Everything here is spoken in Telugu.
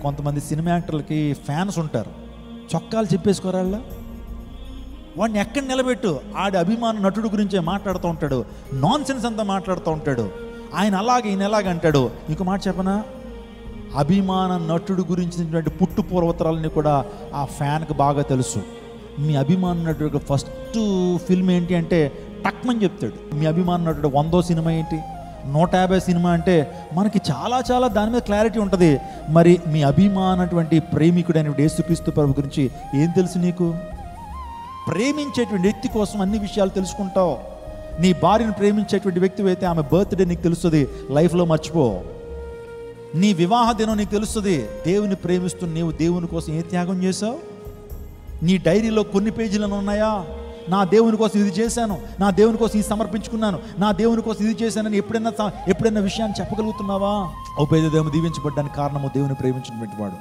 కొంతమంది సినిమా యాక్టర్లకి ఫ్యాన్స్ ఉంటారు, చొక్కాలు చెప్పేసుకోరాళ్ళ. వాడిని ఎక్కడ నిలబెట్టు, ఆడి అభిమాన నటుడు గురించే మాట్లాడుతూ ఉంటాడు, నాన్ సెన్స్ అంతా మాట్లాడుతూ ఉంటాడు. ఆయన అలాగే ఈయన ఎలాగంటాడు. ఇంకో మాట చెప్పనా, అభిమాన నటుడు గురించినటువంటి పుట్టు పూర్వోత్తరాలని కూడా ఆ ఫ్యాన్కి బాగా తెలుసు. మీ అభిమాన నటుడు ఫస్ట్ ఫిల్మ్ ఏంటి అంటే టక్మని చెప్తాడు. మీ అభిమాన నటుడు 100వ సినిమా ఏంటి, 150 సినిమా అంటే మనకి చాలా చాలా దాని మీద క్లారిటీ ఉంటుంది. మరి మీ అభిమానటువంటి ప్రేమికుడైన యేసుక్రీస్తు ప్రభు గురించి ఏం తెలుసు నీకు? ప్రేమించేటువంటి వ్యక్తి కోసం అన్ని విషయాలు తెలుసుకుంటావు. నీ భార్యను ప్రేమించేటువంటి వ్యక్తి అయితే ఆమె బర్త్డే నీకు తెలుస్తుంది, లైఫ్లో మర్చిపో. నీ వివాహ దినం నీకు తెలుస్తుంది. దేవుని ప్రేమిస్తూ నీవు దేవుని కోసం ఏ త్యాగం చేసావు? నీ డైరీలో కొన్ని పేజీలను ఉన్నాయా? నా దేవుని కోసం ఇది చేశాను, నా దేవుని కోసం ఇది సమర్పించుకున్నాను, నా దేవుని కోసం ఇది చేశానని ఎప్పుడైనా విషయాన్ని చెప్పగలుగుతున్నావా? ఉపేదదేమో దీవించబడ్డానికి కారణము దేవుని ప్రేమించినటువంటి వాడు.